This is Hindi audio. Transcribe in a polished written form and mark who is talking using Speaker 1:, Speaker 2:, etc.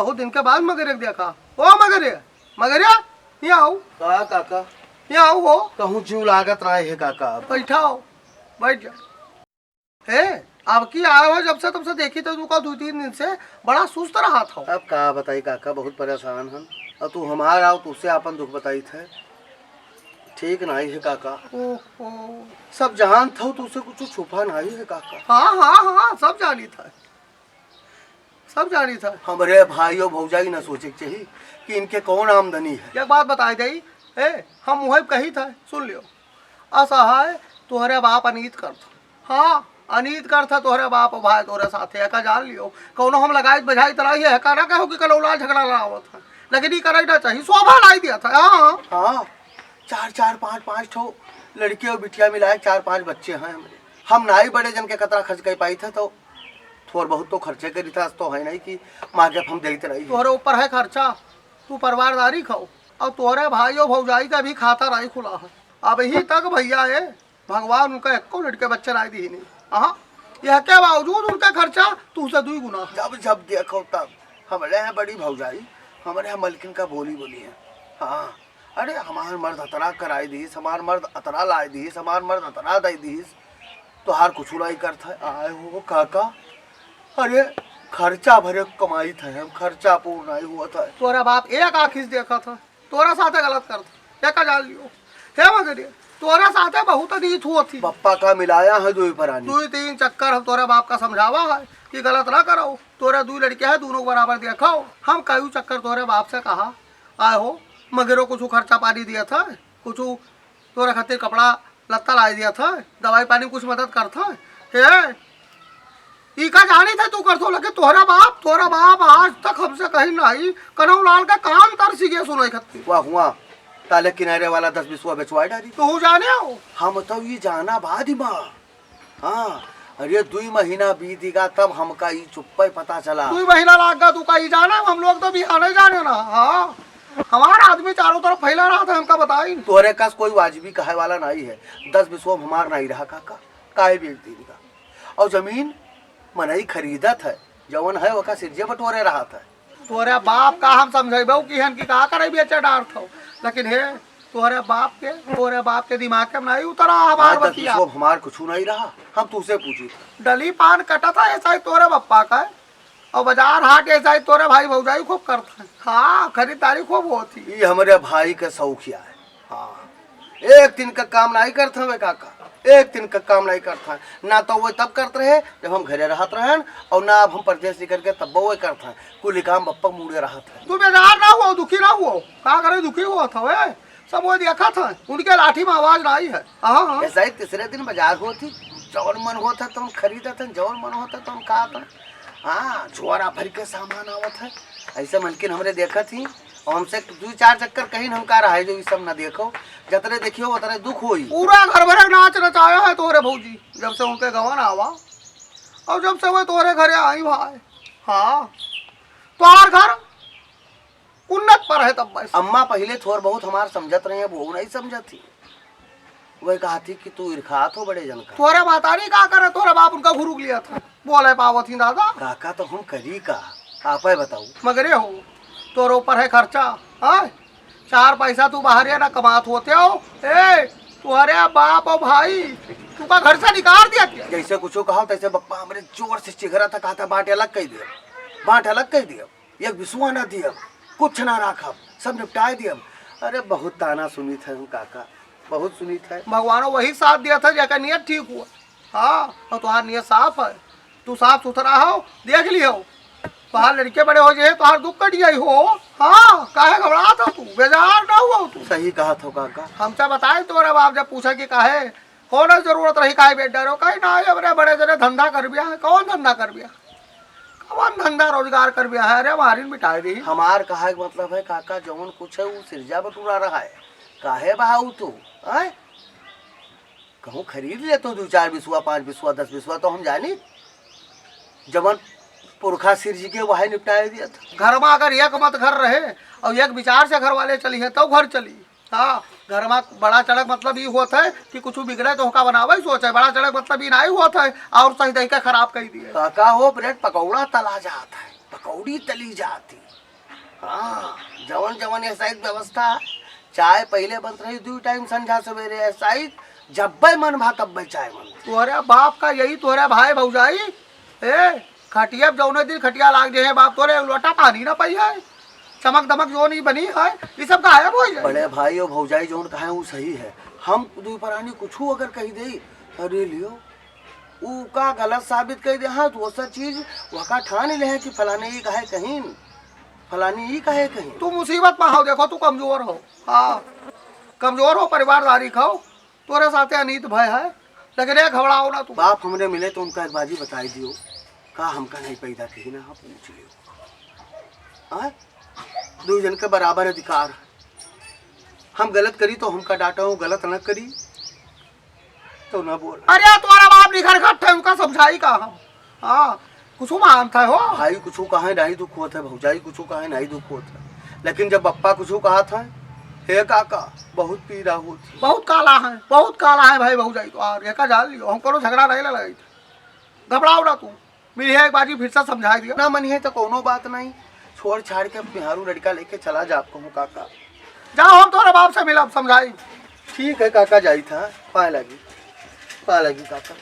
Speaker 1: बहुत दिन के बाद मगरे देखा। ओ मगरे, मगरे यहाँ आओ।
Speaker 2: का काका
Speaker 1: यहाँ आओ हो।
Speaker 2: कहूँ जीव लागत रहा है काका।
Speaker 1: बैठा हो, बैठ जा। हे अब की आया हो जब से तब से देखी तो तू का 2-3 दिन से बड़ा सुस्त रहा था।
Speaker 2: अब का बताई काका, बहुत परेशान हम। और तू हमारा आओ तुझसे अपन दुख बताई थे, ठीक नहीं है काका। सब जान था तुझसे कुछ छुपा नहीं है काका।
Speaker 1: हाँ हाँ हाँ सब जानी था, सब जानी था।
Speaker 2: हमारे भाइयों भौजाई न सोचे के चाहिए कि इनके कौन आमदनी है।
Speaker 1: एक बात बताई दई, हम वही कही था, सुन लियो। असहाय तोहरे बाप अनीत करता। हाँ अनीत करता तोहरे बाप भाई तोहरे साथे का जान लियो। कौनो हम लगाई बजाई तरह है का ना कहो कि कलौला झगड़ा लगावत था, लेकिन ये करे ना चाहिए, शोभा लाई दिया था। हाँ
Speaker 2: हाँ 4-4 5-5 ठो लड़के और बिटिया मिलाए 4-5 बच्चे हैं हमारे। हम ना ही बड़े जन के कतरा खर्च कर पाई थे, तो थोड़ा बहुत तो खर्चे करी था। तो है नहीं कि मांगे हम देते रही।
Speaker 1: तोहरे ऊपर है खर्चा, तू परिवारदारी खाओ। और तोहरे भाइयों भौजाई का भी खाता नहीं खुला है। अब ही तक भैया है भगवान उनका एको लड़के बच्चे लाई दी नहीं। हाँ यह के बावजूद उनका खर्चा तुझसे 2 गुना।
Speaker 2: जब जब देखो तब हमारे यहाँ बड़ी भौजाई हमारे यहाँ मलकिन का बोली बोली है। हाँ अरे हमार मर्द अतरा कराई दीस, हमार मर्द अतरा लाई दीस, हमार मर्द अतरा दई दीस, तो हार कुछ नहीं करता आए हो काका। अरे खर्चा भरे कमाई था, हम खर्चा पूर्ण नहीं हुआ था।
Speaker 1: तोरा बाप एक आखिस देखा था, तोरा साथे गलत करता एक जान लियो। हे मगरे तोरा साथे बहुत नीत हुआ थी।
Speaker 2: पप्पा का मिलाया है 2 परानी
Speaker 1: 2-3 चक्कर हम तोरे बाप का समझावा है कि गलत ना करो। तोरे 2 लड़के है, दोनों बराबर देखो। हम कई चक्कर तोरे बाप से कहा आए हो मगेरो कुछ खर्चा पानी दिया था, कुछ तोरे खातिर कपड़ा लत्ता ला दिया था, दवाई पानी कुछ मदद करता है। इका जानी था तू करतो लगे। तोरा बाप आज तक हमसे कहीं नहीं कनौ लाल का काम तर सीखे सुनाई खत्ती।
Speaker 2: वाह हुआ ताले किनारे वाला 10-20 बेचवाई डाली।
Speaker 1: तू जाने हो
Speaker 2: हम तो ये जाना बाद माँ। हाँ अरे 2 महीना बीतेगा तब हमका ये चुप्पा पता चला।
Speaker 1: 2 महीना लाग गया, तू कहीं जाना। हम लोग तो बिहार नहीं जाने ना। हाँ हमारा आदमी चारों तरफ फैला रहा था, हमका बताई।
Speaker 2: तोरे का कोई वाजिबी कहे वाला नहीं है। 10-20 हमार नहीं रहा काका, काहे बेच दी का। और जमीन मनई खरीदत है, जवन है वका सिर्जे बटोरे रहा था।
Speaker 1: तोरे बाप का हम समझेबो कि हन की का करे बेचे डार थो, लेकिन हे तोरे बाप के दिमाग के नहीं उतरा हमार बतिया।
Speaker 2: हमार कुछ नहीं रहा। हम तुझसे पूछी
Speaker 1: डली पान कटा था ऐसा ही तोरे बप्पा का है, और बाजार हाट ऐसा ही तोरे भाई भौजाई खूब करता है। हाँ खरीदारी खूब होती।
Speaker 2: ये हमारे भाई का शौकिया है। हाँ एक दिन का काम नहीं करता वे काका, एक दिन का काम नहीं करता। ना तो वो तब करते रहे जब हम घरे रहते रहे, और ना अब हम परदेश निकल के तब वो करते हैं। कुल काम बप्पा मुड़े रहते हैं।
Speaker 1: तू बेजार ना हुआ, दुखी ना हुआ, का करे दुखी हुआ था वे सब वो देखा था। उनके लाठी में आवाज नहीं है। हाँ
Speaker 2: ऐसा ही तीसरे दिन बाजार होती, जौन मन होता तो हम खरीदते थे, जौन मन होता तो हम कहा था। हाँ झोरा भर के सामान आवत है। ऐसे मलकिन हमरे देखा थी, और हमसे 2-4 चक्कर कहीं हम कह रहा है जो ये सब ना देखो, जतरे देखियो उतरे दुख होई।
Speaker 1: पूरा घर भर नाच नचाया है तोरे भौजी जब से उनके गवन आवा, और जब से वो तोरे घरे आई भाई। हाँ तुम्हार घर उन्नत पर है तब।
Speaker 2: अम्मा पहले थोड़ बहुत हमार समझत रहे हैं, वो नहीं समझत थी। वही कहा थी कि तू ईर्खात हो बड़े जन का।
Speaker 1: तोरे बतानी का करे, तोरे बाप उनका घुरुक लिया था, बोले पावत ही दादा।
Speaker 2: काका तो हम करी का, आप ही बताओ।
Speaker 1: मगरे हो तोरे ऊपर है खर्चा। हाँ 4 पैसा तू बाहर ना कमात होते हो। तुम्हारे बाप और भाई तुका घर से निकाल दिया क्या?
Speaker 2: जैसे कुछ कहा तैसे बप्पा हमारे जोर से चिघरा था, कहा था बांट अलग कह दिया, बांट अलग कह दिया, एक विश्वा ना दिया, कुछ ना रखा, सब निपटाए दिया। अरे बहुत ताना सुनी था हम काका, बहुत सुनी था।
Speaker 1: भगवान वही साथ दिया था जाकर नियत ठीक हुआ। हाँ और तुम्हारा नियत साफ है, तू साफ सुथरा हो, देख लियो। बाहर लड़के बड़े हो जाए तो दुख कट जाई हो। हाँ काहे घबरा था तू, बेजार ना हुआ तू।
Speaker 2: सही कहा था काका।
Speaker 1: हमसे बताए तोरे बाप जब पूछा कि काहे कौन जरूरत रही, काहे बेट डरो, काहे ना बड़े बड़े जने धंधा कर बिया है। कौन धंधा कर बिया, कौन धंधा रोजगार कर बिया है? अरे हमारी मिटाई दी।
Speaker 2: हमार कहा मतलब है काका जौन कुछ है वो सिरजा बटूरा रहा है, काहे बहाऊ तू आए कहूँ खरीद ले तो 2-4 बिस्वा 5 बिस्वा 10 बिस्वा तो हम जानी जवन पुरखा सिर जी के वही निपटाए दिया था।
Speaker 1: घर में अगर एक मत घर रहे और एक विचार से घर वाले चली है तो घर चली। हाँ घर में बड़ा चढ़क मतलब ये होता है कि कुछ बिगड़े तो होका बनावा ही सोचा है। बड़ा चढ़क मतलब ये नहीं होता है और सही तरीका खराब कर दिए।
Speaker 2: काका हो ब्रेड पकौड़ा तला जाता है, पकौड़ी तली जाती। हाँ, जवन जवन ऐसा एक व्यवस्था है। चाय पहले बनत रही 2 टाइम संझा सवेरे, ऐसा ही जब मन भा तब चाय मन।
Speaker 1: तोहरे बाप का यही तोहरे भाई भौजाई ए खटिया जौने दिन खटिया लाग जे है बाप तोरे लोटा पानी ना पई है, चमक दमक जो नहीं बनी है, ये सब गायब हो जाए।
Speaker 2: बड़े भाई और भौजाई जोन कहा वो सही है। हम दू परानी कुछ अगर कही दे अरे लियो ऊ का गलत साबित कर दे। हाँ, तो सब चीज वका ठान ले है कि फलाने ही कहे कहीं, फलानी ही कहे कहीं।
Speaker 1: तू मुसीबत में हो, देखो तू कमजोर हो। हाँ, कमजोर हो, परिवारदारी खाओ, तोरे साथे अनीत भय है, लेकिन ये घबराओ ना तू।
Speaker 2: बाप हमने मिले तो उनका एक बाजी बताई दियो का हमका नहीं पैदा कही ना। हाँ, पूछ लियो। हाँ, 2 जन के बराबर अधिकार है। हम गलत करी तो हमका डांटा हो, गलत न करी तो न बोल।
Speaker 1: अरे तुम्हारा बाप निखर खट्टे उनका समझाई का हम। हाँ, कुछ मानता है हो
Speaker 2: भाई कुछ कहा नहीं दुख होता है, भौजाई कुछ कहा नहीं दुख होता है, लेकिन जब पप्पा कुछ कहा था हे काका बहुत पीड़ा होती।
Speaker 1: बहुत काला है, बहुत काला है भाई भौजाई तो। और एक जान लियो हमको झगड़ा नहीं लगाई, घबराओ ना तू। मेरी एक बाजी फिर से समझा दिया
Speaker 2: ना मनी है तो कोनो बात नहीं, छोड़ छाड़ के बिहारू लड़का लेके चला जा। आपको हूँ काका
Speaker 1: जाओ, हम तोरे बाप से मिला समझाई।
Speaker 2: ठीक है काका, जाई था पाए लगी काका।